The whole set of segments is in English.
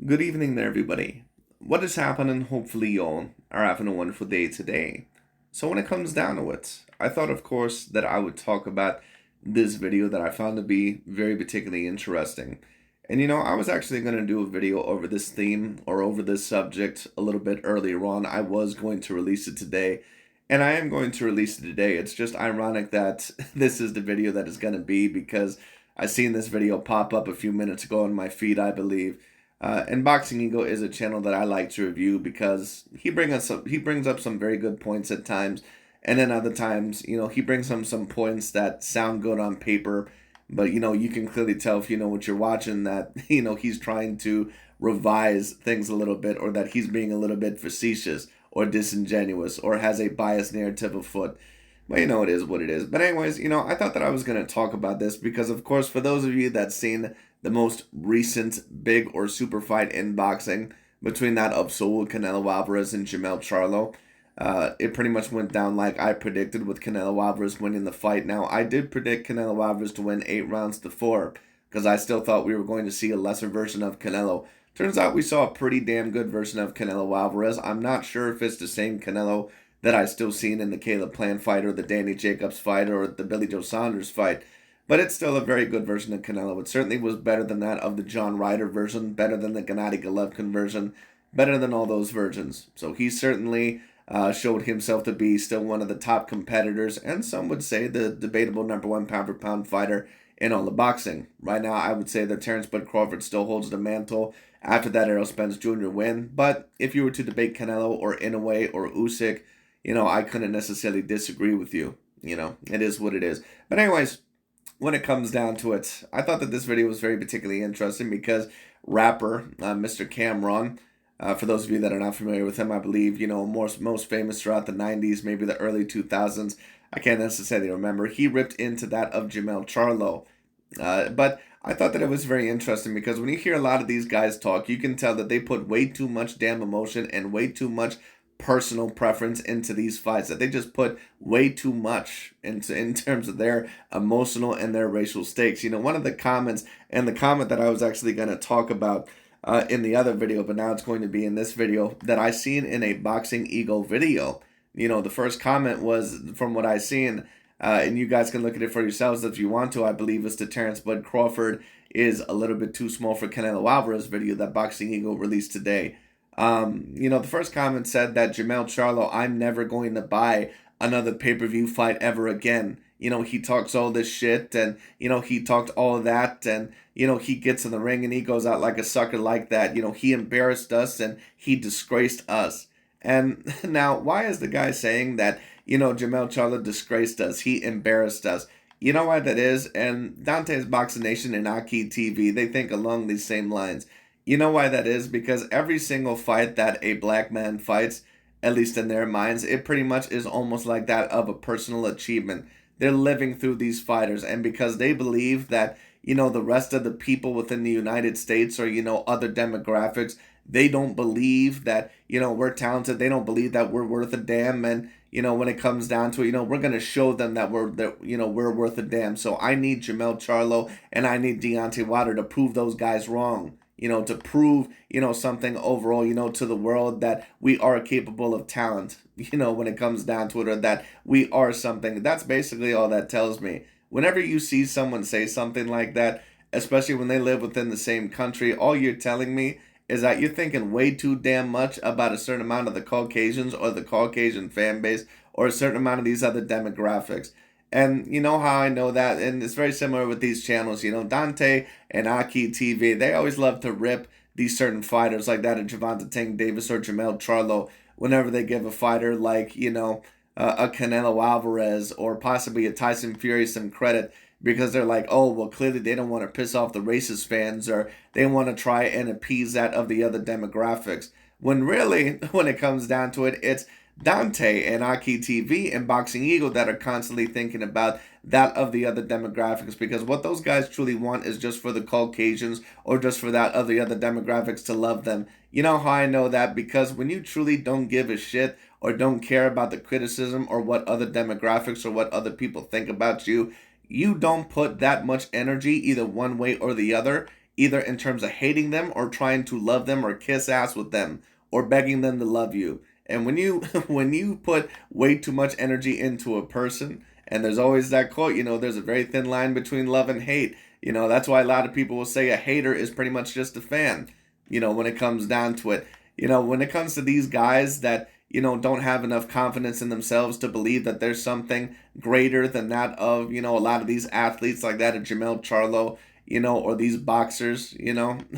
Good evening there, everybody. What is happening? Hopefully, y'all are having a wonderful day today. So, when it comes down to it, I thought, of course, that I would talk about this video that I found to be very particularly interesting. And I was actually going to do a video over this theme or over this subject a little bit earlier on. I was going to release it today, and I am going to release it today. It's just ironic that this is the video that is going to be because I seen this video pop up a few minutes ago on my feed, I believe. And Boxing Ego is a channel that I like to review because he brings up some very good points at times, and then other times, he brings up some points that sound good on paper, but you can clearly tell if you know what you're watching that he's trying to revise things a little bit, or that he's being a little bit facetious or disingenuous or has a biased narrative afoot. But it is what it is. But anyways, I thought that I was going to talk about this because, of course, for those of you that seen the most recent big or super fight in boxing between that of Saul Canelo Alvarez and Jermell Charlo, it pretty much went down like I predicted, with Canelo Alvarez winning the fight. Now, I did predict Canelo Alvarez to win 8 rounds to 4 because I still thought we were going to see a lesser version of Canelo. Turns out we saw a pretty damn good version of Canelo Alvarez. I'm not sure if it's the same Canelo that I still seen in the Caleb Plant fight or the Danny Jacobs fight or the Billy Joe Saunders fight. But it's still a very good version of Canelo. It certainly was better than that of the John Ryder version, better than the Gennady Golovkin version, better than all those versions. So he certainly showed himself to be still one of the top competitors, and some would say the debatable #1 pound-for-pound fighter in all of boxing. Right now, I would say that Terrence Bud Crawford still holds the mantle after that Errol Spence Jr. win. But if you were to debate Canelo or Inoue or Usyk, I couldn't necessarily disagree with you. It is what it is. But anyways, when it comes down to it, I thought that this video was very particularly interesting because rapper Mr. Cameron, for those of you that are not familiar with him, I believe, most famous throughout the 90s, maybe the early 2000s. I can't necessarily remember. He ripped into that of Jermell Charlo. But I thought that it was very interesting because when you hear a lot of these guys talk, you can tell that they put way too much damn emotion and way too much personal preference into these fights, that they just put way too much into in terms of their emotional and their racial stakes. One of the comments, and the comment that I was actually going to talk about in the other video, but now it's going to be in this video, that I seen in a Boxing Ego video. The first comment was, from what I seen, and you guys can look at it for yourselves if you want to, I believe it's the Terrence Bud Crawford is a little bit too small for Canelo Alvarez video that Boxing Ego released today. The first comment said that Jermell Charlo, I'm never going to buy another pay-per-view fight ever again. He talks all this shit, and, he talked all of that, and, he gets in the ring and he goes out like a sucker like that. He embarrassed us and he disgraced us. And now, why is the guy saying that, Jermell Charlo disgraced us, he embarrassed us? You know why that is? And Dante's Boxing Nation and Aki TV, they think along these same lines. You know why that is? Because every single fight that a black man fights, at least in their minds, it pretty much is almost like that of a personal achievement. They're living through these fighters, and because they believe that, the rest of the people within the United States or, other demographics, they don't believe that, we're talented. They don't believe that we're worth a damn. And, when it comes down to it, we're going to show them that we're worth a damn. So I need Jermell Charlo and I need Deontay Wilder to prove those guys wrong. To prove, something overall, to the world that we are capable of talent, when it comes down to it, or that we are something. That's basically all that tells me. Whenever you see someone say something like that, especially when they live within the same country, all you're telling me is that you're thinking way too damn much about a certain amount of the Caucasians or the Caucasian fan base or a certain amount of these other demographics. And you know how I know that? And it's very similar with these channels. Dante and Aki TV, they always love to rip these certain fighters like that of Gervonta Tank Davis or Jermell Charlo whenever they give a fighter like, a Canelo Alvarez or possibly a Tyson Fury some credit, because they're like, oh, well, clearly they don't want to piss off the racist fans, or they want to try and appease that of the other demographics. When really, when it comes down to it, it's Dante and Aki TV and Boxing Ego that are constantly thinking about that of the other demographics, because what those guys truly want is just for the Caucasians or just for that of the other demographics to love them. You know how I know that? Because when you truly don't give a shit or don't care about the criticism or what other demographics or what other people think about you, you don't put that much energy either one way or the other either in terms of hating them or trying to love them or kiss ass with them or begging them to love you. And when you when you put way too much energy into a person, and there's always that quote, there's a very thin line between love and hate. That's why a lot of people will say a hater is pretty much just a fan, when it comes down to it. When it comes to these guys that, don't have enough confidence in themselves to believe that there's something greater than that of, a lot of these athletes like that of Jermell Charlo, or these boxers,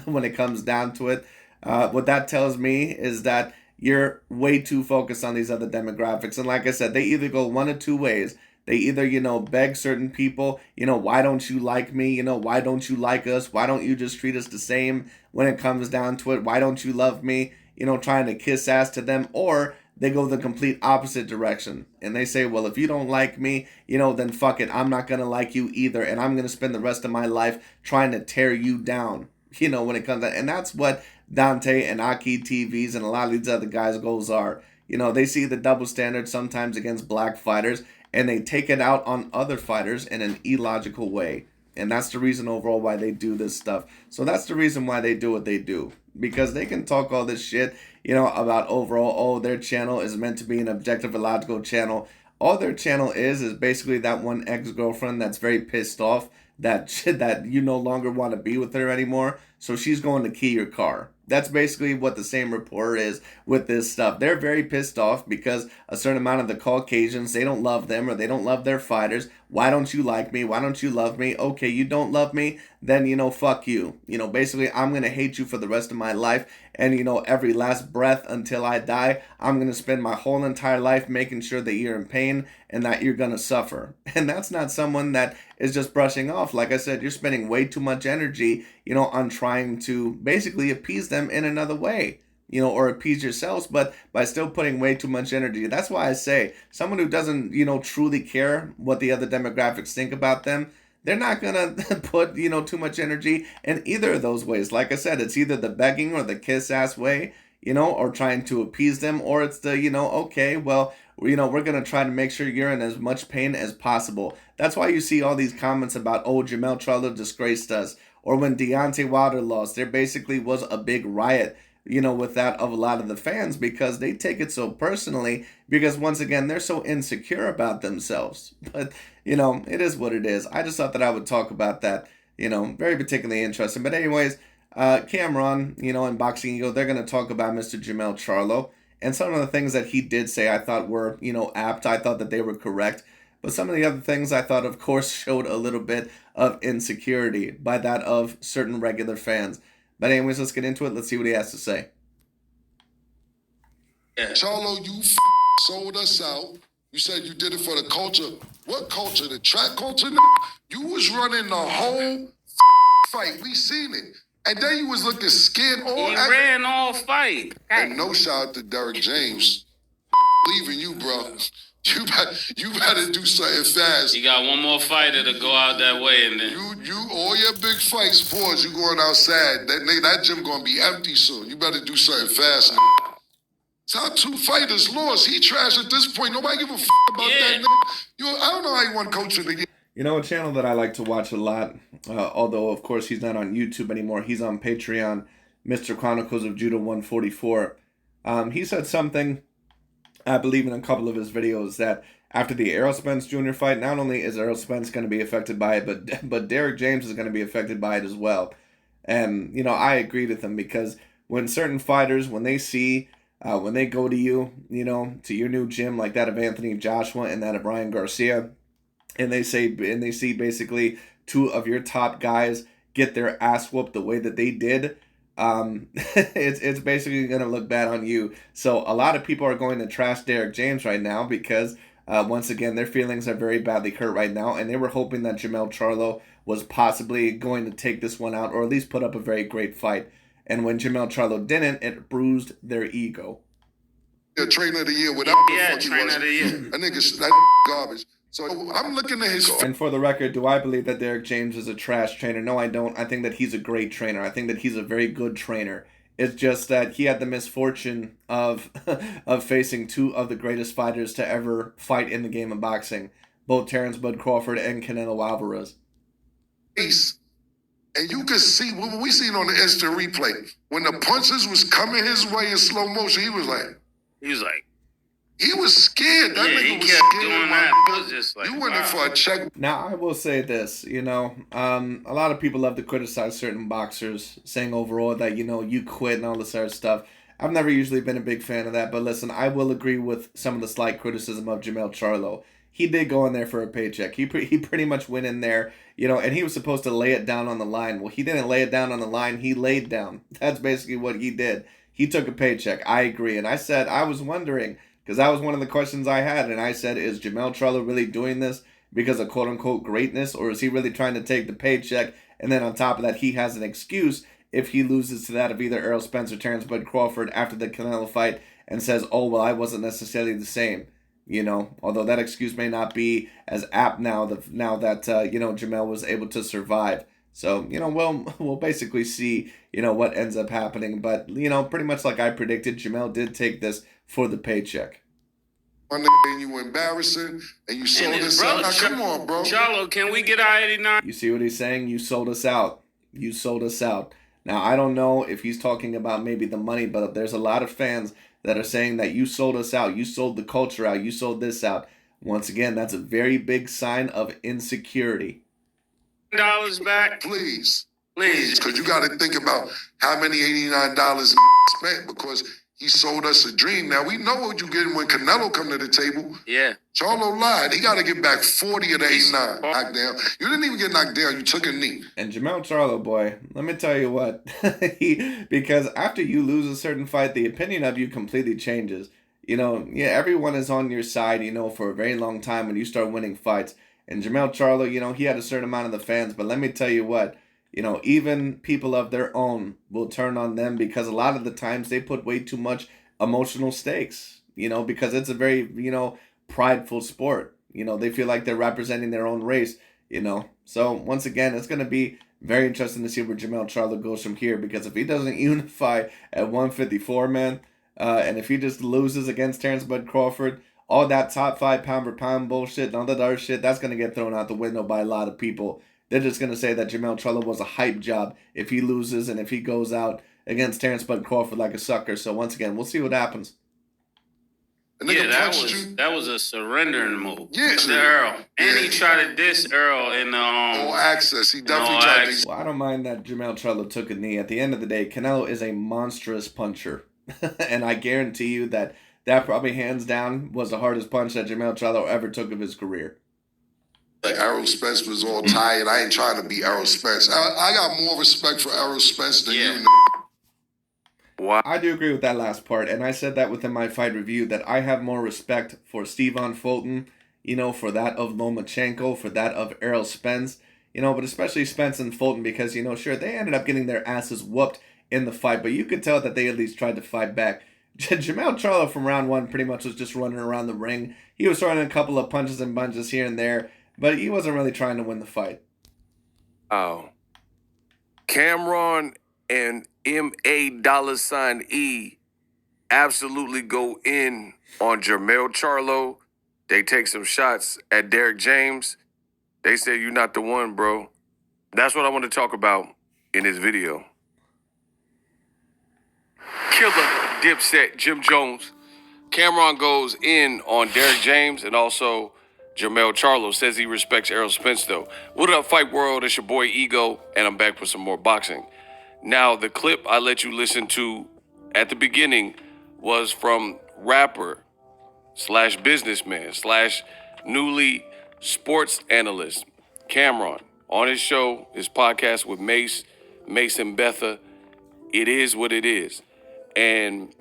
when it comes down to it. What that tells me is that you're way too focused on these other demographics. And like I said, they either go one of two ways. They either, beg certain people, why don't you like me? Why don't you like us? Why don't you just treat us the same when it comes down to it? Why don't you love me? Trying to kiss ass to them. Or they go the complete opposite direction. And they say, well, if you don't like me, then fuck it. I'm not going to like you either. And I'm going to spend the rest of my life trying to tear you down, when it comes to, and that's what Dante and Aki TVs and a lot of these other guys' goals are. They see the double standard sometimes against black fighters, and they take it out on other fighters in an illogical way. And that's the reason overall why they do this stuff. So that's the reason why they do what they do. Because they can talk all this shit, about overall, oh, their channel is meant to be an objective, illogical channel. All their channel is basically that one ex-girlfriend that's very pissed off that you no longer want to be with her anymore. So she's going to key your car. That's basically what the same report is with this stuff. They're very pissed off because a certain amount of the Caucasians, they don't love them or they don't love their fighters. Why don't you like me? Why don't you love me? Okay, you don't love me? Then, fuck you. Basically, I'm going to hate you for the rest of my life. And, every last breath until I die, I'm going to spend my whole entire life making sure that you're in pain and that you're going to suffer. And that's not someone that is just brushing off. Like I said, you're spending way too much energy, on trying to basically appease them in another way, or appease yourselves, but by still putting way too much energy. That's why I say someone who doesn't, truly care what the other demographics think about them, they're not going to put, too much energy in either of those ways. Like I said, it's either the begging or the kiss ass way, or trying to appease them, or it's the, okay, well, we're going to try to make sure you're in as much pain as possible. That's why you see all these comments about, oh, Jermell Charlo disgraced us. Or when Deontay Wilder lost, there basically was a big riot, with that of a lot of the fans because they take it so personally because, once again, they're so insecure about themselves. But, it is what it is. I just thought that I would talk about that, very particularly interesting. But anyways, Cameron, and Boxing Ego, they're going to talk about Mr. Jermell Charlo. And some of the things that he did say I thought were, apt. I thought that they were correct. But some of the other things I thought, of course, showed a little bit of insecurity by that of certain regular fans. But anyways, let's get into it. Let's see what he has to say. Charlo, you sold us out. You said you did it for the culture. What culture? The track culture? You was running the whole fight. We seen it. And then you was looking scared all He ran all fight. And no shout out to Derek James. Leaving you, bro. You better do something fast. You got one more fighter to go out that way, and then you all your big fights, boys. You going outside? That gym gonna be empty soon. You better do something fast. It's how two fighters lost. He trash at this point. Nobody give a about that. I don't know how you want coaching again. A channel that I like to watch a lot, although of course he's not on YouTube anymore. He's on Patreon. Mr. Chronicles of Judo 144. He said something, I believe in a couple of his videos, that after the Errol Spence Jr. fight, not only is Errol Spence going to be affected by it, but Derek James is going to be affected by it as well. And, I agree with him because when certain fighters, when they see, when they go to you, to your new gym like that of Anthony Joshua and that of Ryan Garcia, and they see basically two of your top guys get their ass whooped the way that they did, it's basically going to look bad on you. So a lot of people are going to trash Derek James right now because, once again, their feelings are very badly hurt right now, and they were hoping that Jermell Charlo was possibly going to take this one out or at least put up a very great fight. And when Jermell Charlo didn't, it bruised their ego. Trainer of the year, whatever the fuck he was. Trainer of the year. That nigga's garbage. So I'm looking at his... And for the record, do I believe that Derek James is a trash trainer? No, I don't. I think that he's a great trainer. I think that he's a very good trainer. It's just that he had the misfortune of facing two of the greatest fighters to ever fight in the game of boxing, both Terrence Bud Crawford and Canelo Alvarez. And you could see, when we seen on the instant replay, when the punches was coming his way in slow motion, he was scared. That nigga was kept scared. doing that. It was just like, You went in for a check. Now, I will say this, a lot of people love to criticize certain boxers, saying overall that, you quit and all this other stuff. I've never usually been a big fan of that, but listen, I will agree with some of the slight criticism of Jermell Charlo. He did go in there for a paycheck. He pretty much went in there, and he was supposed to lay it down on the line. Well, he didn't lay it down on the line. He laid down. That's basically what he did. He took a paycheck. I agree. And I said, I was wondering, because that was one of the questions I had, and I said, is Jermell Charlo really doing this because of quote-unquote greatness, or is he really trying to take the paycheck, and then on top of that, he has an excuse if he loses to that of either Errol Spence or Terrence Bud Crawford after the Canelo fight and says, oh, well, I wasn't necessarily the same, although that excuse may not be as apt now that, Jermell was able to survive. So, we'll basically see, what ends up happening. But, pretty much like I predicted, Jermell did take this for the paycheck. And you embarrassing, and you sold us out. Now, come on, bro. Charlo, can we get our 89? You see what he's saying? You sold us out. You sold us out. Now, I don't know if he's talking about maybe the money, but there's a lot of fans that are saying that you sold us out. You sold the culture out. You sold this out. Once again, that's a very big sign of insecurity. Dollars back? Please. Because you got to think about how many $89 spent, because he sold us a dream. Now, we know what you getting when Canelo come to the table. Yeah. Charlo lied. He got to get back 40 of the 89. Knocked down. You didn't even get knocked down. You took a knee. And Jermell Charlo, boy, let me tell you what. Because after you lose a certain fight, the opinion of you completely changes. Everyone is on your side, for a very long time when you start winning fights. And Jermell Charlo, he had a certain amount of the fans. But let me tell you what. Even people of their own will turn on them because a lot of the times they put way too much emotional stakes, because it's a very, prideful sport. They feel like they're representing their own race, So once again, it's going to be very interesting to see where Jermell Charlo goes from here, because if he doesn't unify at 154, man, and if he just loses against Terrence Bud Crawford, all that top 5 pound for pound bullshit and all that other shit, that's going to get thrown out the window by a lot of people. They're just going to say that Jermell Charlo was a hype job if he loses and if he goes out against Terrence Bud Crawford like a sucker. So once again, we'll see what happens. Yeah, that was a surrendering move. Yeah. To Earl. And he tried to diss Earl in All access. He definitely tried to. Well, I don't mind that Jermell Charlo took a knee. At the end of the day, Canelo is a monstrous puncher. And I guarantee you that probably hands down was the hardest punch that Jermell Charlo ever took of his career. Like Errol Spence was all tired. I ain't trying to be Errol Spence. I got more respect for Errol Spence than you. Wow. I do agree with that last part, and I said that within my fight review that I have more respect for Stephen Fulton, for that of Lomachenko, for that of Errol Spence, but especially Spence and Fulton because, sure, they ended up getting their asses whooped in the fight, but you could tell that they at least tried to fight back. Jermell Charlo from round 1 pretty much was just running around the ring. He was throwing a couple of punches and bunches here and there, but he wasn't really trying to win the fight. Oh. Cameron and $E absolutely go in on Jermell Charlo. They take some shots at Derek James. They say, you're not the one, bro. That's what I want to talk about in this video. Killer Dipset Jim Jones. Cameron goes in on Derek James and also Jermell Charlo. Says he respects Errol Spence, though. What up, Fight World? It's your boy Ego, and I'm back with some more boxing. Now, the clip I let you listen to at the beginning was from rapper / businessman / newly sports analyst Cameron on his show, his podcast with Mace and Betha. It is what it is. And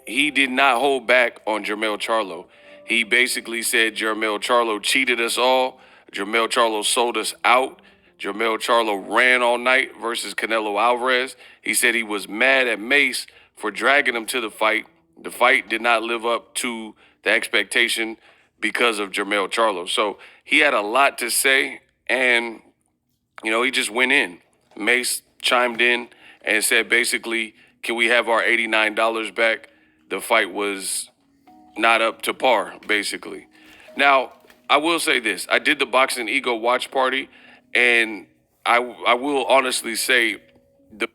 he did not hold back on Jermell Charlo. He basically said Jermell Charlo cheated us all. Jermell Charlo sold us out. Jermell Charlo ran all night versus Canelo Alvarez. He said he was mad at Mace for dragging him to the fight. The fight did not live up to the expectation because of Jermell Charlo. So he had a lot to say, and, he just went in. Mace chimed in and said, basically, can we have our $89 back? The fight was not up to par, basically. Now, I will say this. I did the Boxing Ego watch party, and I will honestly say the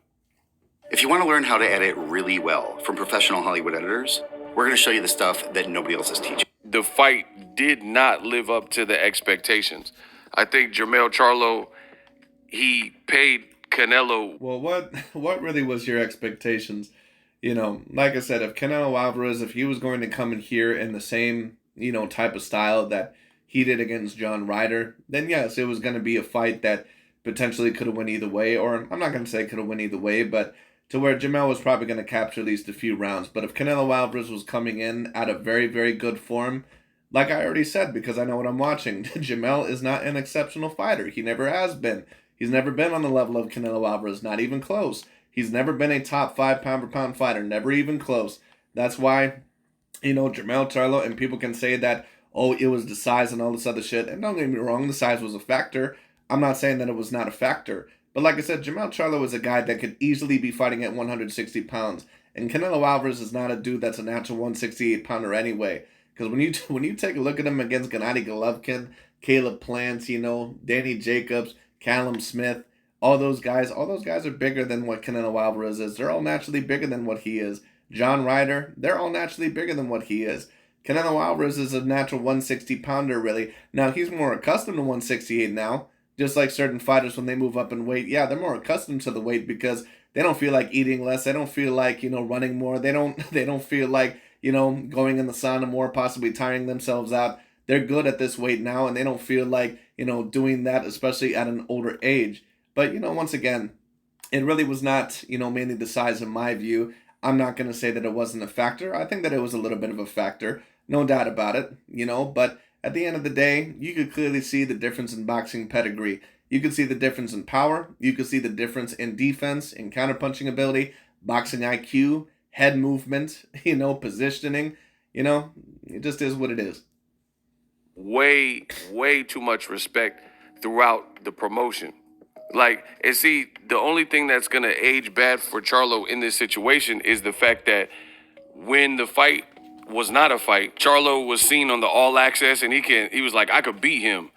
If you want to learn how to edit really well from professional Hollywood editors, we're going to show you the stuff that nobody else is teaching. the fight did not live up to the expectations. I think Jermell Charlo, he paid Canelo. Well, what really was your expectations? You know, like I said, if Canelo Alvarez, if he was going to come in here in the same, type of style that he did against John Ryder, then yes, it was going to be a fight that potentially could have went either way, or I'm not going to say could have went either way, but to where Jermell was probably going to capture at least a few rounds. But if Canelo Alvarez was coming in at a very, very good form, like I already said, because I know what I'm watching, Jermell is not an exceptional fighter. He never has been. He's never been on the level of Canelo Alvarez, not even close. He's never been a top 5 pound-for-pound fighter, never even close. That's why, Jermell Charlo, and people can say that, oh, it was the size and all this other shit. And don't get me wrong, the size was a factor. I'm not saying that it was not a factor. But like I said, Jermell Charlo is a guy that could easily be fighting at 160 pounds. And Canelo Alvarez is not a dude that's a natural 168-pounder anyway. Because when you take a look at him against Gennady Golovkin, Caleb Plant, Danny Jacobs, Callum Smith, all those guys are bigger than what Canelo Alvarez is. They're all naturally bigger than what he is. John Ryder, they're all naturally bigger than what he is. Canelo Alvarez is a natural 160-pounder, really. Now, he's more accustomed to 168 now. Just like certain fighters, when they move up in weight, yeah, they're more accustomed to the weight because they don't feel like eating less. They don't feel like, running more. They don't feel like, going in the sauna more, possibly tiring themselves out. They're good at this weight now, and they don't feel like, doing that, especially at an older age. But, once again, it really was not, mainly the size in my view. I'm not going to say that it wasn't a factor. I think that it was a little bit of a factor. No doubt about it, but at the end of the day, you could clearly see the difference in boxing pedigree. You could see the difference in power. You could see the difference in defense, in counterpunching ability, boxing IQ, head movement, positioning. It just is what it is. Way too much respect throughout the promotion. And see, the only thing that's going to age bad for Charlo in this situation is the fact that when the fight was not a fight, Charlo was seen on the All Access, and he was like, I could beat him.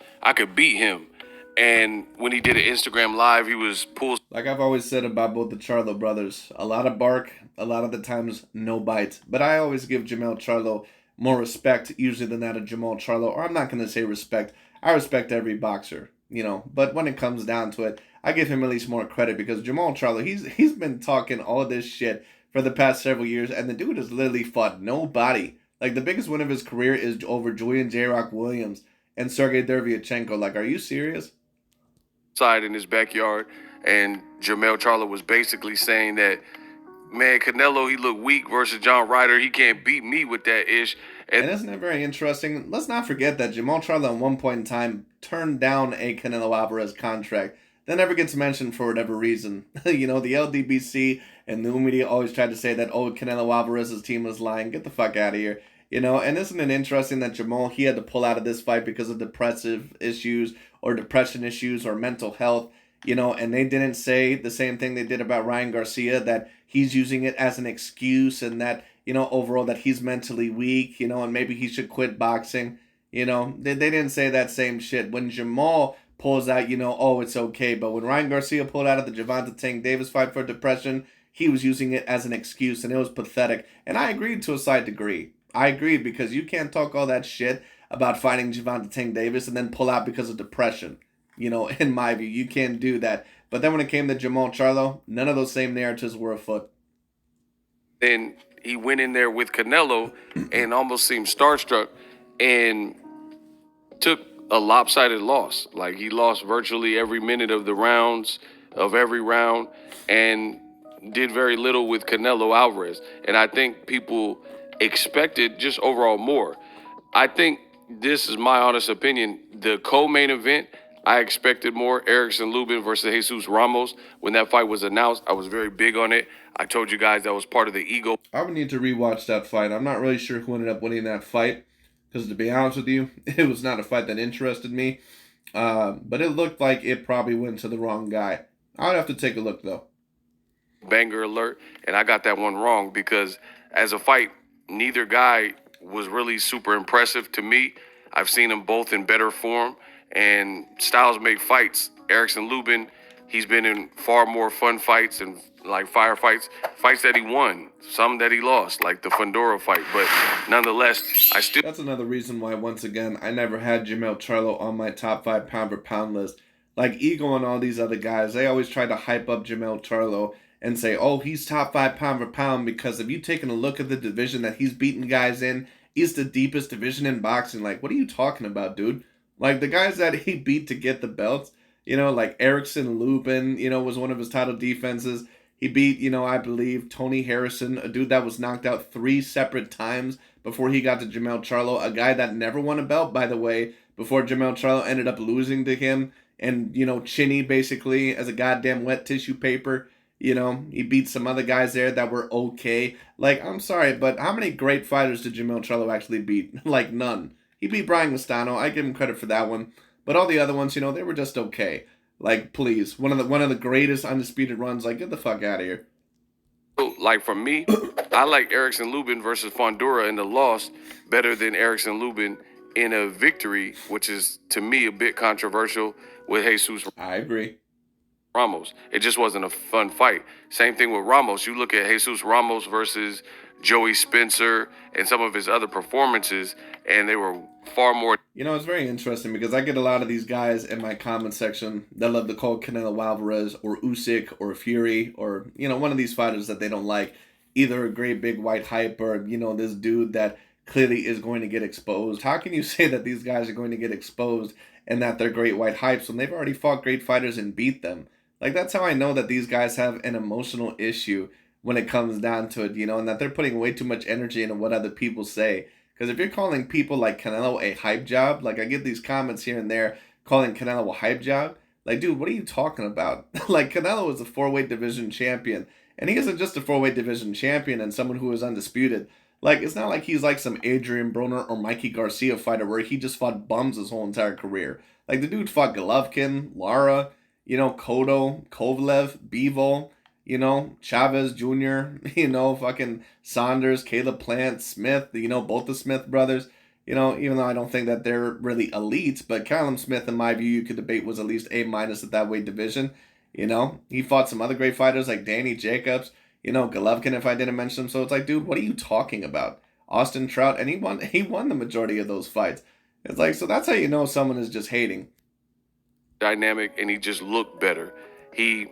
And when he did an Instagram live, he was pulled. Like I've always said about both the Charlo brothers, a lot of bark, a lot of the times no bite. But I always give Jermell Charlo more respect usually than that of Jermell Charlo. Or I'm not going to say respect. I respect every boxer, But when it comes down to it, I give him at least more credit because Jermell Charlo, he's been talking all this shit for the past several years, and the dude has literally fought nobody. Like, the biggest win of his career is over Julian J-Rock Williams and Sergey Derevyanchenko. Like, are you serious? Side in his backyard, and Jermell Charlo was basically saying that, man, Canelo, he looked weak versus John Ryder. He can't beat me with that ish. And isn't it very interesting? Let's not forget that Jermell Charlo at one point in time turned down a Canelo Alvarez contract. That never gets mentioned for whatever reason. The LDBC and the media always tried to say that, oh, Canelo Alvarez's team was lying. Get the fuck out of here. And isn't it interesting that Jermell, he had to pull out of this fight because of depressive issues or depression issues or mental health, and they didn't say the same thing they did about Ryan Garcia, that he's using it as an excuse and that, overall that he's mentally weak, and maybe he should quit boxing. They didn't say that same shit. When Jermell pulls out, oh, it's okay. But when Ryan Garcia pulled out of the Gervonta Tank Davis fight for depression, he was using it as an excuse, and it was pathetic. And I agreed to a slight degree. I agreed because you can't talk all that shit about fighting Gervonta Tank Davis and then pull out because of depression. In my view, you can't do that. But then when it came to Jermell Charlo, none of those same narratives were afoot. Then he went in there with Canelo and almost seemed starstruck and took a lopsided loss. Like, he lost virtually every minute of every round, and did very little with Canelo Alvarez. And I think people expected just overall more. I think, this is my honest opinion, the co-main event, I expected more. Erickson Lubin versus Jesus Ramos. When that fight was announced, I was very big on it. I told you guys that was part of the ego. I would need to rewatch that fight. I'm not really sure who ended up winning that fight, because to be honest with you, it was not a fight that interested me. But it looked like it probably went to the wrong guy. I would have to take a look, though. Banger alert. And I got that one wrong because as a fight, neither guy was really super impressive to me. I've seen them both in better form, and styles make fights. Erickson Lubin He's been in far more fun fights and like firefights, fights that he won, some that he lost, like the Fundora fight. But nonetheless, I still... That's another reason why, once again, I never had Jermell Charlo on my top 5 pound for pound list. Like Ego and all these other guys, they always try to hype up Jermell Charlo and say, oh, he's top 5 pound for pound, because if you've taken a look at the division that he's beaten guys in, it's the deepest division in boxing. Like, what are you talking about, dude? Like, the guys that he beat to get the belts, you know, like Erickson Lubin, you know, was one of his title defenses. He beat, you know, I believe Tony Harrison, a dude that was knocked out 3 separate times before he got to Jermell Charlo, a guy that never won a belt, by the way, before Jermell Charlo ended up losing to him. And, you know, Chinny basically as a goddamn wet tissue paper. You know, he beat some other guys there that were okay. Like, I'm sorry, but how many great fighters did Jermell Charlo actually beat? Like, none. He beat Brian Castano. I give him credit for that one. But all the other ones, you know, they were just okay. Like, please, one of the greatest undisputed runs. Like, get the fuck out of here. Like, for me, I like Erickson Lubin versus Fundora in the loss better than Erickson Lubin in a victory, which is, to me, a bit controversial with Jesus I agree. Ramos. It just wasn't a fun fight. Same thing with Ramos. You look at Jesus Ramos versus Joey Spencer and some of his other performances, and they were far more... You know, it's very interesting because I get a lot of these guys in my comment section that love to call Canelo Alvarez or Usyk or Fury or, you know, one of these fighters that they don't like, either a great big white hype or, you know, this dude that clearly is going to get exposed. How can you say that these guys are going to get exposed and that they're great white hypes when they've already fought great fighters and beat them? Like, that's how I know that these guys have an emotional issue when it comes down to it, you know, and that they're putting way too much energy into what other people say. Because if you're calling people like Canelo a hype job, like I get these comments here and there calling Canelo a hype job, like, dude, what are you talking about? Like, Canelo is a 4-weight division champion, and he isn't just a 4-weight division champion and someone who is undisputed. Like, it's not like he's like some Adrian Broner or Mikey Garcia fighter where he just fought bums his whole entire career. Like, the dude fought Golovkin, Lara, you know, Cotto, Kovalev, Bivol, you know, Chavez Jr., you know, fucking Saunders, Caleb Plant, Smith, you know, both the Smith brothers, you know, even though I don't think that they're really elites, but Callum Smith, in my view, you could debate was at least A- at that weight division, you know. He fought some other great fighters like Danny Jacobs, you know, Golovkin, if I didn't mention him. So it's like, dude, what are you talking about? Austin Trout, and he won the majority of those fights. It's like, so that's how you know someone is just hating. Dynamic, and he just looked better. He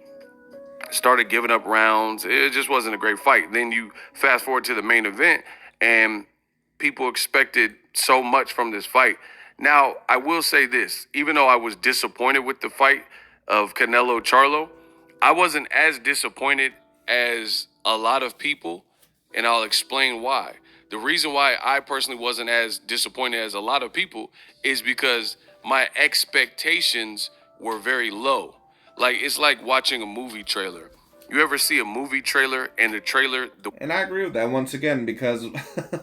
started giving up rounds. It just wasn't a great fight. Then you fast forward to the main event, and people expected so much from this fight. Now, I will say this. Even though I was disappointed with the fight of Canelo Charlo, I wasn't as disappointed as a lot of people, and I'll explain why. The reason why I personally wasn't as disappointed as a lot of people is because my expectations were very low. Like, it's like watching a movie trailer. You ever see a movie trailer and the trailer... And I agree with that once again, because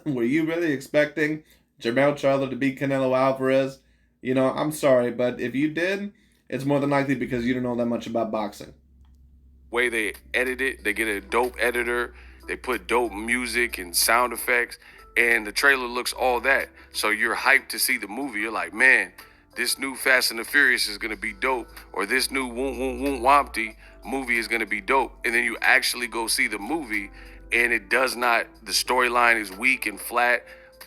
were you really expecting Jermell Charlo to beat Canelo Alvarez? You know, I'm sorry, but if you did, it's more than likely because you don't know that much about boxing. Way they edit it, they get a dope editor, they put dope music and sound effects, and the trailer looks all that. So you're hyped to see the movie. You're like, man, this new Fast and the Furious is going to be dope, or this new Woon Woon Woon Wompty movie is going to be dope. And then you actually go see the movie, and it does not, the storyline is weak and flat,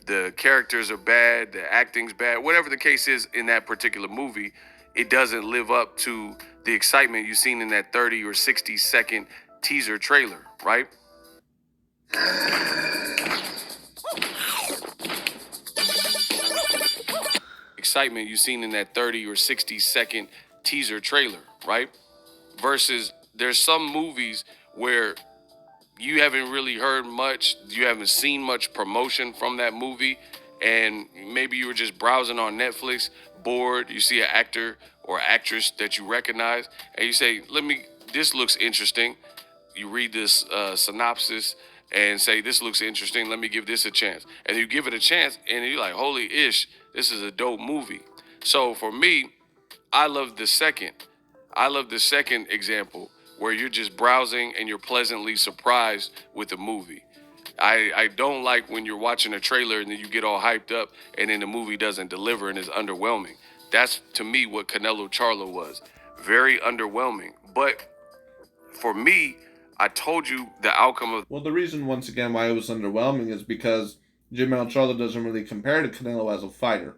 the characters are bad, the acting's bad, whatever the case is in that particular movie, it doesn't live up to the excitement you've seen in that 30 or 60 second teaser trailer, right? Excitement you've seen in that 30 or 60 second teaser trailer, right? Versus there's some movies where you haven't really heard much, you haven't seen much promotion from that movie, and maybe you were just browsing on Netflix, bored, you see an actor or actress that you recognize, and you say, this looks interesting. You read this synopsis and say, this looks interesting, let me give this a chance. And you give it a chance, and you're like, holy ish, this is a dope movie. So for me, I love the second example where you're just browsing and you're pleasantly surprised with the movie. I don't like when you're watching a trailer and then you get all hyped up and then the movie doesn't deliver and is underwhelming. That's, to me, what Canelo Charlo was. Very underwhelming. But for me, I told you the outcome of Well, the reason, once again, why it was underwhelming is because Jermell Charlo doesn't really compare to Canelo as a fighter.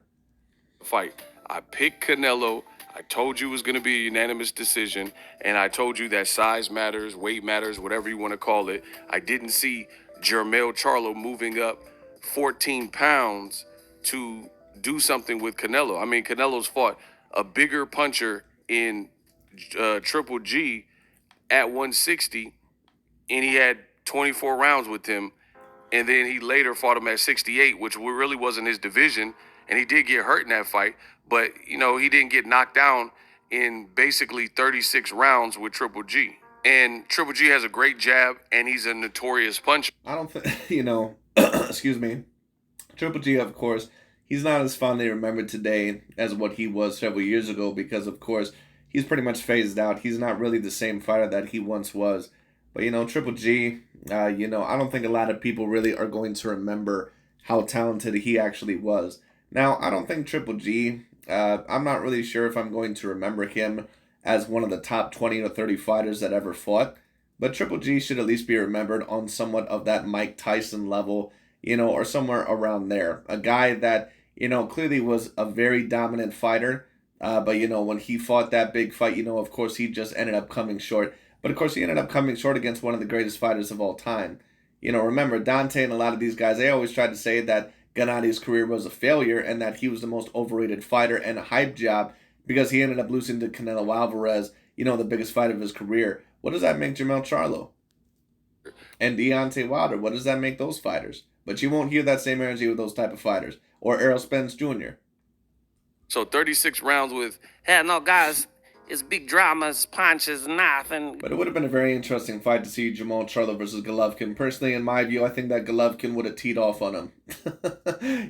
the fight. I picked Canelo. I told you it was going to be a unanimous decision, and I told you that size matters, weight matters, whatever you want to call it. I didn't see Jermell Charlo moving up 14 pounds to do something with Canelo. I mean, Canelo's fought a bigger puncher in Triple G at 160, and he had 24 rounds with him. And then he later fought him at 68, which really wasn't his division. And he did get hurt in that fight. But, you know, he didn't get knocked down in basically 36 rounds with Triple G. And Triple G has a great jab, and he's a notorious puncher. I don't think, you know, excuse me, Triple G, of course, he's not as fondly remembered today as what he was several years ago because, of course, he's pretty much phased out. He's not really the same fighter that he once was. But, you know, Triple G, you know, I don't think a lot of people really are going to remember how talented he actually was. Now, I don't think Triple G, I'm not really sure if I'm going to remember him as one of the top 20 or 30 fighters that ever fought. But Triple G should at least be remembered on somewhat of that Mike Tyson level, you know, or somewhere around there. A guy that, you know, clearly was a very dominant fighter. But, you know, when he fought that big fight, you know, of course, he just ended up coming short. But, of course, he ended up coming short against one of the greatest fighters of all time. You know, remember, Dante and a lot of these guys, they always tried to say that Gennadi's career was a failure and that he was the most overrated fighter and a hype job because he ended up losing to Canelo Alvarez, you know, the biggest fight of his career. What does that make Jermell Charlo? And Deontay Wilder, what does that make those fighters? But you won't hear that same energy with those type of fighters. Or Errol Spence Jr. So 36 rounds with, hey, no, guys, it's big dramas, punches, nothing. But it would have been a very interesting fight to see Jermell Charlo versus Golovkin. Personally, in my view, I think that Golovkin would have teed off on him.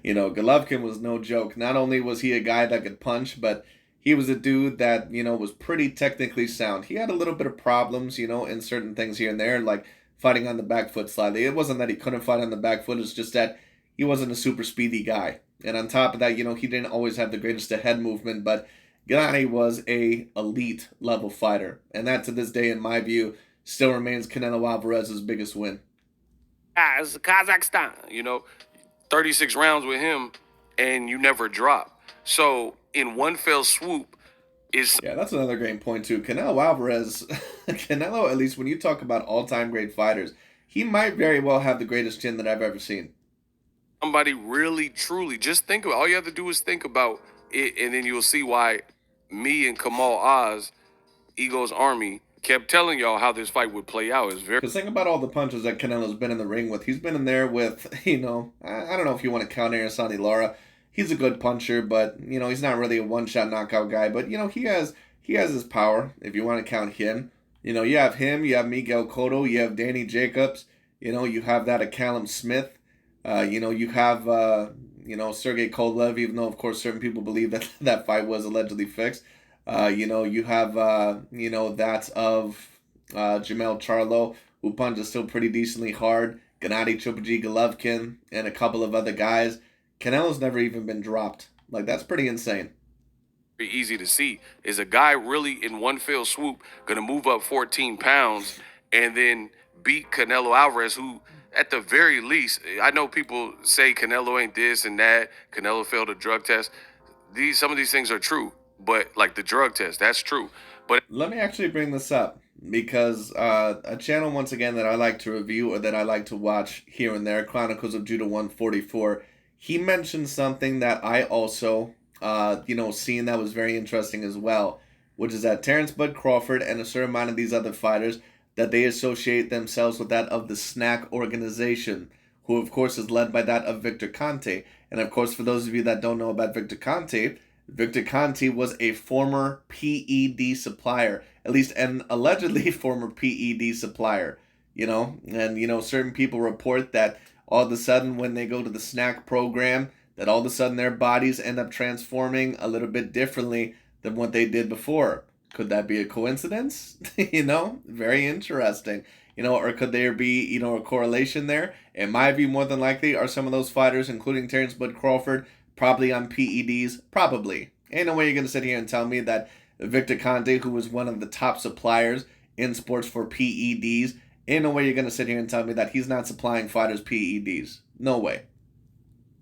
You know, Golovkin was no joke. Not only was he a guy that could punch, but he was a dude that, you know, was pretty technically sound. He had a little bit of problems, you know, in certain things here and there, like fighting on the back foot slightly. It wasn't that he couldn't fight on the back foot. It's just that he wasn't a super speedy guy. And on top of that, you know, he didn't always have the greatest head movement, but Gennady was a elite level fighter. And that, to this day, in my view, still remains Canelo Alvarez's biggest win. Guys, Kazakhstan, you know, 36 rounds with him, and you never drop. So in one fell swoop is... Yeah, that's another great point, too. Canelo Alvarez, Canelo, at least when you talk about all-time great fighters, he might very well have the greatest chin that I've ever seen. Somebody really, truly, just think about, all you have to do is think about it, and then you'll see why me and Kamal Oz, Ego's Army, kept telling y'all how this fight would play out. It's very... Because think about all the punches that Canelo's been in the ring with. He's been in there with, you know, I don't know if you want to count Araceli Lara. He's a good puncher, but, you know, he's not really a one-shot knockout guy. But, you know, he has his power, if you want to count him. You know, you have him, you have Miguel Cotto, you have Danny Jacobs. You know, you have that of Callum Smith. You know, you have, you know, Sergey Kovalev, even though, of course, certain people believe that that fight was allegedly fixed. You know, you have, you know, that of Jermell Charlo, who punches still pretty decently hard. Gennady, Triple G, Golovkin, and a couple of other guys. Canelo's never even been dropped. Like, that's pretty insane. Very easy to see. Is a guy really in one fell swoop going to move up 14 pounds and then beat Canelo Alvarez, who... At the very least, I know people say Canelo ain't this and that. Canelo failed a drug test. Some of these things are true, but like the drug test, that's true. But let me actually bring this up because a channel, once again, that I like to review or that I like to watch here and there, Chronicles of Judah 144, he mentioned something that I also, you know, seen that was very interesting as well, which is that Terrence Bud Crawford and a certain amount of these other fighters, that they associate themselves with that of the Snack organization, who of course is led by that of Victor Conte. And of course, for those of you that don't know about Victor Conte was a former PED supplier, at least an allegedly former PED supplier, you know, and you know, certain people report that all of a sudden when they go to the Snack program, that all of a sudden their bodies end up transforming a little bit differently than what they did before. Could that be a coincidence? You know, very interesting. You know, or could there be, you know, a correlation there? In my view, more than likely, are some of those fighters, including Terrence Bud Crawford, probably on PEDs? Probably. Ain't no way you're going to sit here and tell me that Victor Conte, who was one of the top suppliers in sports for PEDs. Ain't no way you're going to sit here and tell me that he's not supplying fighters PEDs. No way.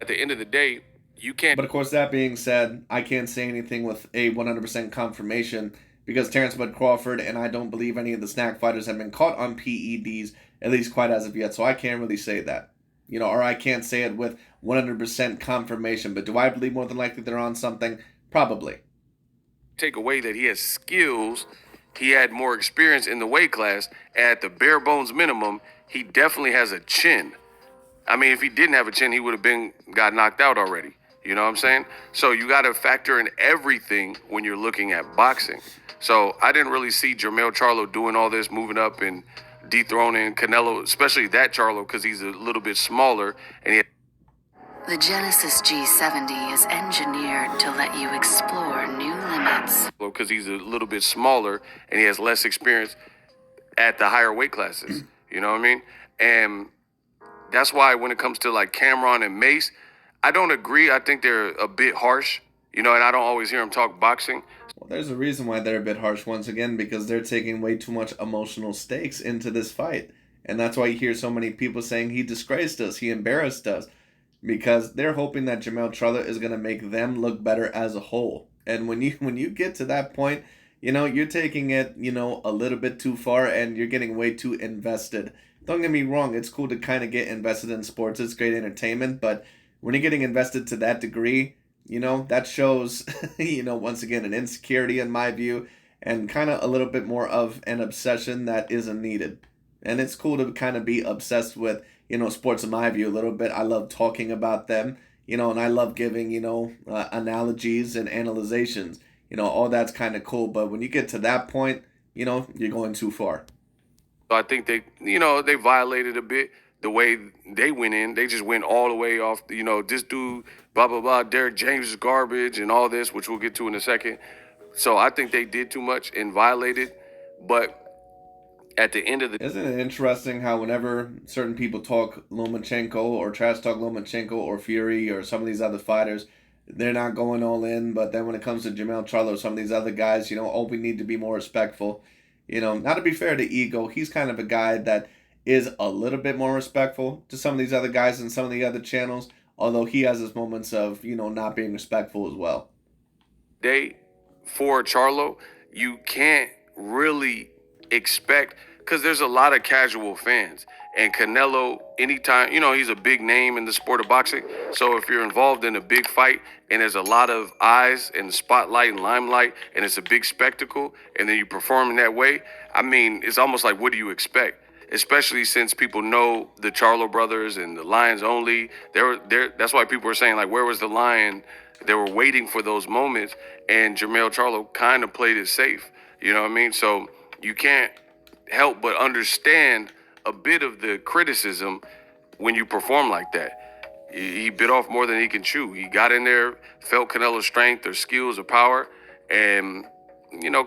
At the end of the day, you can't. But of course, that being said, I can't say anything with a 100% confirmation because Terrence Bud Crawford and I don't believe any of the snack fighters have been caught on PEDs, at least quite as of yet. So I can't really say that. Or I can't say it with 100% confirmation. But do I believe more than likely they're on something? Probably. Take away that he has skills, he had more experience in the weight class. At the bare bones minimum, he definitely has a chin. I mean, if he didn't have a chin, he would have got knocked out already. You know what I'm saying? So you got to factor in everything when you're looking at boxing. So I didn't really see Jermell Charlo doing all this, moving up and dethroning Canelo, especially that Charlo, because he's a little bit smaller. And the Genesis G70 is engineered to let you explore new limits. Because he's a little bit smaller and he has less experience at the higher weight classes. You know what I mean? And that's why when it comes to like Cameron and Mace, I don't agree. I think they're a bit harsh, and I don't always hear them talk boxing. Well, there's a reason why they're a bit harsh once again, because they're taking way too much emotional stakes into this fight. And that's why you hear so many people saying he disgraced us, he embarrassed us, because they're hoping that Jermell Charlo is going to make them look better as a whole. And when you get to that point, you're taking it, a little bit too far and you're getting way too invested. Don't get me wrong, it's cool to kind of get invested in sports. It's great entertainment, but when you're getting invested to that degree, that shows, once again, an insecurity in my view and kind of a little bit more of an obsession that isn't needed. And it's cool to kind of be obsessed with, sports in my view a little bit. I love talking about them, and I love giving, analogies and analyzations. All that's kind of cool. But when you get to that point, you're going too far. I think they violated a bit the way they went in. They just went all the way off, this dude, blah, blah, blah, Derek James is garbage and all this, which we'll get to in a second. So I think they did too much and violated. But at the end of the... Isn't it interesting how whenever certain people talk Lomachenko or trash talk Lomachenko or Fury or some of these other fighters, they're not going all in. But then when it comes to Jermell Charlo or some of these other guys, we need to be more respectful. Not to be fair to Ego, he's kind of a guy that is a little bit more respectful to some of these other guys and some of the other channels, although he has his moments of, not being respectful as well. For Charlo, you can't really expect, because there's a lot of casual fans. And Canelo, anytime, he's a big name in the sport of boxing. So if you're involved in a big fight and there's a lot of eyes and spotlight and limelight and it's a big spectacle and then you perform in that way, I mean, it's almost like, what do you expect? Especially since people know the Charlo brothers and the Lions only. That's why people were saying, like, where was the Lion? They were waiting for those moments. And Jermell Charlo kind of played it safe. You know what I mean? So you can't help but understand a bit of the criticism when you perform like that. He bit off more than he can chew. He got in there, felt Canelo's strength or skills or power, and,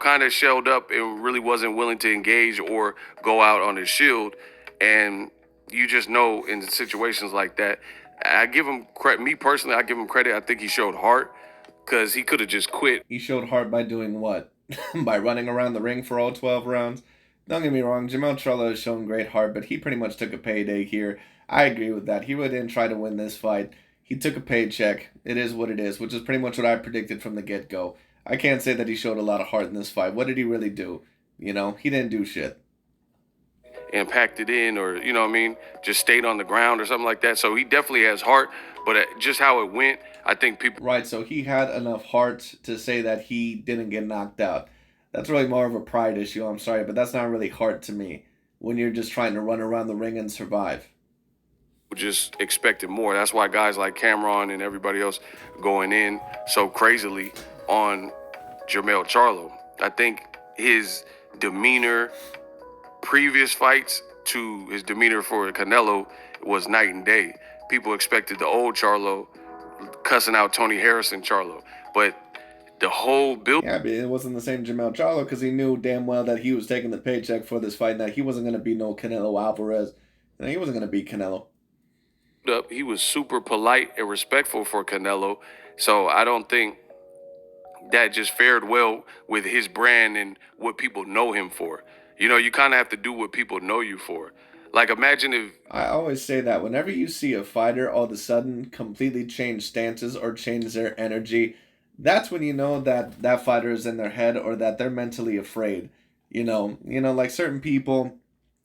kind of shelled up and really wasn't willing to engage or go out on his shield. And you just know in situations like that, I give him credit. Me personally, I give him credit. I think he showed heart because he could have just quit. He showed heart by doing what? By running around the ring for all 12 rounds? Don't get me wrong, Jermell Charlo has shown great heart, but he pretty much took a payday here. I agree with that. He really didn't try to win this fight. He took a paycheck. It is what it is, which is pretty much what I predicted from the get-go. I can't say that he showed a lot of heart in this fight. What did he really do? He didn't do shit. And packed it in or, just stayed on the ground or something like that. So he definitely has heart, but just how it went, I think people... Right, so he had enough heart to say that he didn't get knocked out. That's really more of a pride issue, I'm sorry, but that's not really heart to me when you're just trying to run around the ring and survive. Just expected more. That's why guys like Cameron and everybody else going in so crazily on Jermell Charlo. I think his demeanor, previous fights to his demeanor for Canelo was night and day. People expected the old Charlo cussing out Tony Harrison Charlo, but the whole build... Yeah, but it wasn't the same Jermell Charlo because he knew damn well that he was taking the paycheck for this fight, that he wasn't going to be no Canelo Alvarez. And he wasn't going to beat Canelo. He was super polite and respectful for Canelo, so I don't think that just fared well with his brand and what people know him for. You know, you kind of have to do what people know you for. Like, imagine if I always say that whenever you see a fighter all of a sudden completely change stances or change their energy, that's when you know that that fighter is in their head or that they're mentally afraid. Like certain people,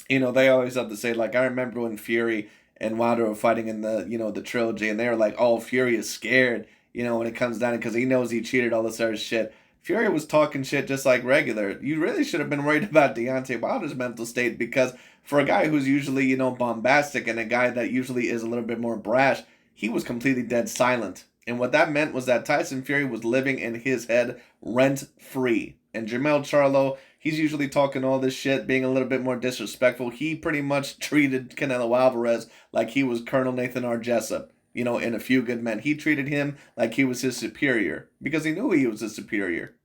they always have to say, like, I remember when Fury and Wilder were fighting in the trilogy, and they were like, oh, Fury is scared, when it comes down because he knows he cheated, all this other shit. Fury was talking shit just like regular. You really should have been worried about Deontay Wilder's mental state because for a guy who's usually, bombastic and a guy that usually is a little bit more brash, he was completely dead silent. And what that meant was that Tyson Fury was living in his head rent free. And Jermell Charlo, he's usually talking all this shit, being a little bit more disrespectful. He pretty much treated Canelo Alvarez like he was Colonel Nathan R. Jessup, in A Few Good Men. He treated him like he was his superior because he knew he was his superior.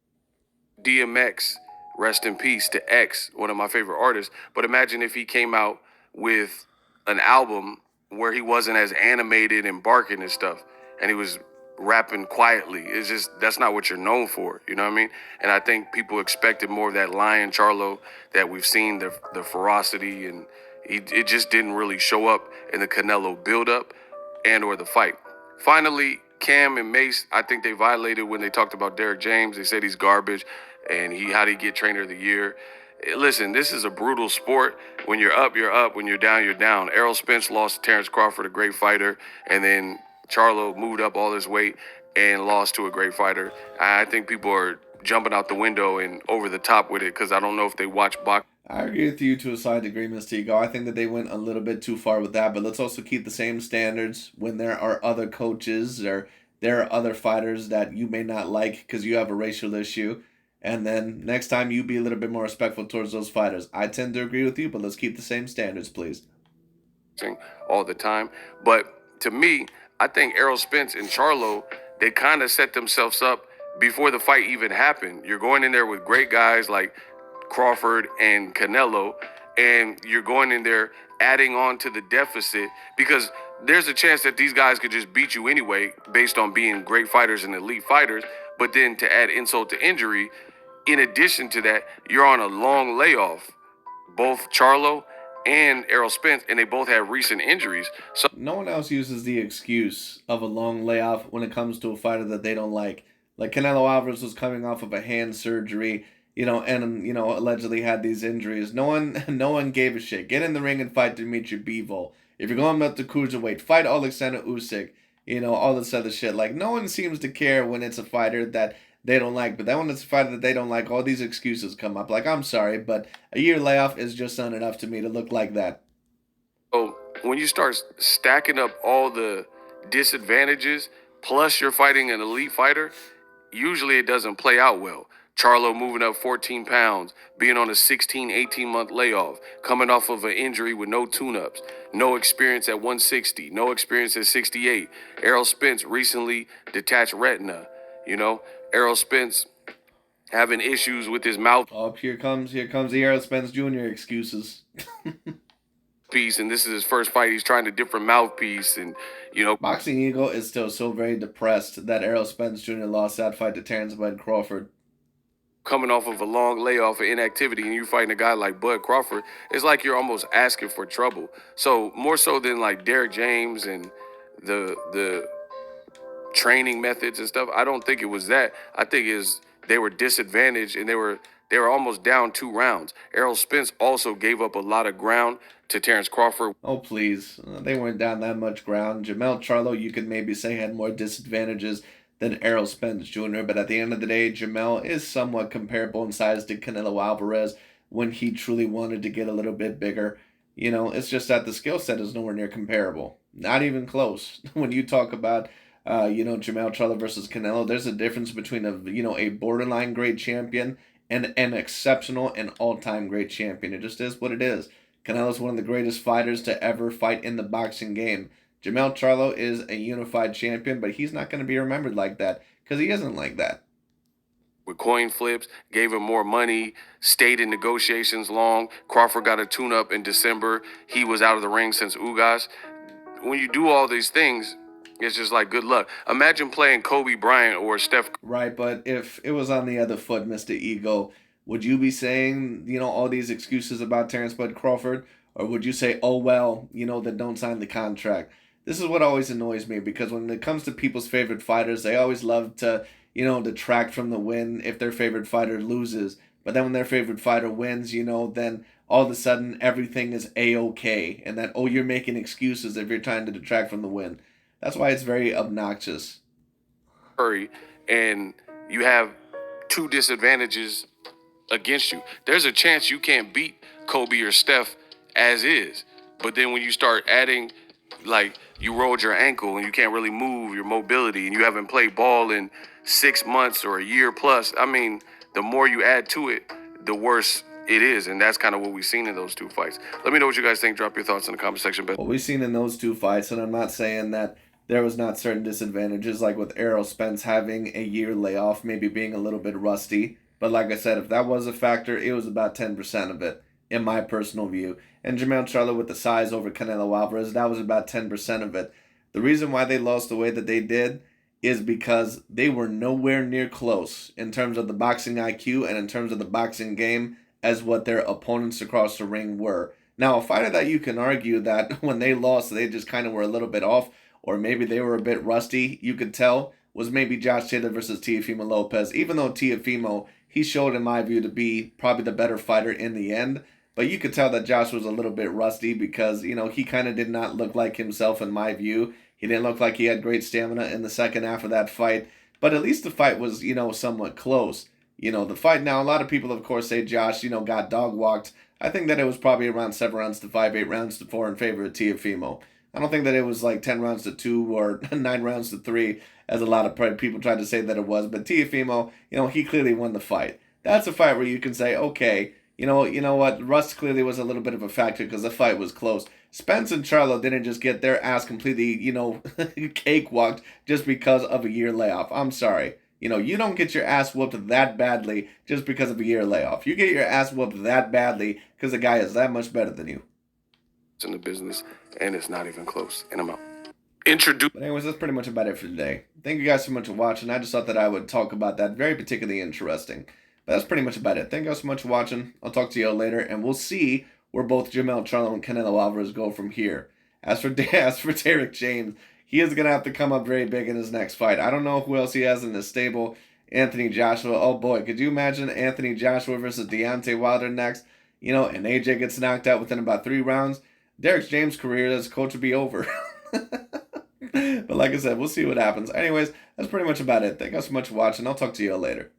DMX, rest in peace to X, one of my favorite artists. But imagine if he came out with an album where he wasn't as animated and barking and stuff, and he was rapping quietly. It's just, that's not what you're known for, you know what I mean? And I think people expected more of that Lion Charlo that we've seen, the ferocity, and it just didn't really show up in the Canelo build-up and or the fight. Finally, Cam and Mace, I think they violated when they talked about Derek James. They said he's garbage, and how'd he get Trainer of the Year? Listen, this is a brutal sport. When you're up, you're up. When you're down, you're down. Errol Spence lost to Terrence Crawford, a great fighter, and then Charlo moved up all his weight and lost to a great fighter. I think people are jumping out the window and over the top with it because I don't know if they watch boxing. I agree with you to a slight degree, Mr. Ego. I think that they went a little bit too far with that, but let's also keep the same standards when there are other coaches or there are other fighters that you may not like because you have a racial issue. And then next time you be a little bit more respectful towards those fighters. I tend to agree with you, but let's keep the same standards, please. All the time. But to me, I think Errol Spence and Charlo, they kind of set themselves up before the fight even happened. You're going in there with great guys like Crawford and Canelo, and you're going in there adding on to the deficit because there's a chance that these guys could just beat you anyway based on being great fighters and elite fighters. But then to add insult to injury, in addition to that, you're on a long layoff. Both Charlo and Errol Spence, and they both have recent injuries. So no one else uses the excuse of a long layoff when it comes to a fighter that they don't like. Like Canelo Alvarez was coming off of a hand surgery, and allegedly had these injuries. No one gave a shit. Get in the ring and fight Dimitri Bivol. If you're going up to cruiserweight, fight Alexander Usyk. All this other shit. Like, no one seems to care when it's a fighter that they don't like. But then when it's a fighter that they don't like, all these excuses come up. Like, I'm sorry, but a year layoff is just not enough to me to look like that. So when you start stacking up all the disadvantages, plus you're fighting an elite fighter, usually it doesn't play out well. Charlo moving up 14 pounds, being on a 16, 18-month layoff, coming off of an injury with no tune-ups, no experience at 160, no experience at 68. Errol Spence recently detached retina, Errol Spence having issues with his mouth. Oh, here comes the Errol Spence Jr. excuses. Piece, and this is his first fight. He's trying a different mouthpiece, and Boxing Ego is still so very depressed that Errol Spence Jr. lost that fight to Terrence Bud Crawford. Coming off of a long layoff of inactivity and you fighting a guy like Bud Crawford, it's like you're almost asking for trouble. So more so than like Derek James and the training methods and stuff, I don't think it was that. I think they were disadvantaged and they were almost down 2 rounds. Errol Spence also gave up a lot of ground to Terrence Crawford. Oh, please. They weren't down that much ground. Jermell Charlo, you could maybe say, had more disadvantages than Errol Spence Jr., but at the end of the day, Jermell is somewhat comparable in size to Canelo Alvarez when he truly wanted to get a little bit bigger. It's just that the skill set is nowhere near comparable. Not even close. When you talk about, Jermell Charlo versus Canelo, there's a difference between a borderline great champion and an exceptional and all-time great champion. It just is what it is. Canelo's one of the greatest fighters to ever fight in the boxing game. Jermell Charlo is a unified champion, but he's not going to be remembered like that because he isn't like that. With coin flips, gave him more money, stayed in negotiations long. Crawford got a tune-up in December. He was out of the ring since Ugas. When you do all these things, It's just like good luck. Imagine playing Kobe Bryant or Steph. Right, but if it was on the other foot, Mr. Ego, would you be saying, all these excuses about Terrence Bud Crawford? Or would you say, oh, well, that don't sign the contract? This is what always annoys me, because when it comes to people's favorite fighters, they always love to, detract from the win if their favorite fighter loses. But then when their favorite fighter wins, then all of a sudden everything is A-OK. And that, oh, you're making excuses if you're trying to detract from the win. That's why it's very obnoxious. Curry, and you have two disadvantages against you. There's a chance you can't beat Kobe or Steph as is. But then when you start adding, like, you rolled your ankle and you can't really move, your mobility, and you haven't played ball in 6 months or a year plus, I mean, the more you add to it, the worse it is. And that's kind of what we've seen in those two fights. Let me know what you guys think. Drop your thoughts in the comment section. What we've seen in those two fights, and I'm not saying that there was not certain disadvantages, like with Errol Spence having a year layoff, maybe being a little bit rusty. But like I said, if that was a factor, it was about 10% of it, in my personal view. And Jermell Charlo with the size over Canelo Alvarez, that was about 10% of it. The reason why they lost the way that they did is because they were nowhere near close in terms of the boxing IQ and in terms of the boxing game as what their opponents across the ring were. Now, a fighter that you can argue that when they lost, they just kind of were a little bit off, or maybe they were a bit rusty, you could tell, was maybe Josh Taylor versus Teofimo Lopez. Even though Teofimo, he showed, in my view, to be probably the better fighter in the end. But you could tell that Josh was a little bit rusty because, he kind of did not look like himself, in my view. He didn't look like he had great stamina in the second half of that fight. But at least the fight was, somewhat close. The fight now, a lot of people, of course, say Josh, got dog-walked. I think that it was probably around 7 rounds to 5, 8 rounds to 4 in favor of Teofimo. I don't think that it was like 10 rounds to 2 or 9 rounds to 3, as a lot of people tried to say that it was. But Teofimo, he clearly won the fight. That's a fight where you can say, okay, you know what, rust clearly was a little bit of a factor because the fight was close. Spence and Charlo didn't just get their ass completely, cakewalked just because of a year layoff. I'm sorry. You don't get your ass whooped that badly just because of a year layoff. You get your ass whooped that badly because the guy is that much better than you. In the business, and it's not even close. And I'm out. But anyways, that's pretty much about it for today. Thank you guys so much for watching. I just thought that I would talk about that. Very particularly interesting. But that's pretty much about it. Thank you guys so much for watching. I'll talk to you all later, and we'll see where both Jermell Charlo and Canelo Alvarez go from here. As for Derek James, he is going to have to come up very big in his next fight. I don't know who else he has in his stable. Anthony Joshua. Oh boy, could you imagine Anthony Joshua versus Deontay Wilder next? And AJ gets knocked out within about 3 rounds. Derek James' career as a coach would be over. But like I said, we'll see what happens. Anyways, that's pretty much about it. Thank you guys so much for watching. I'll talk to you all later.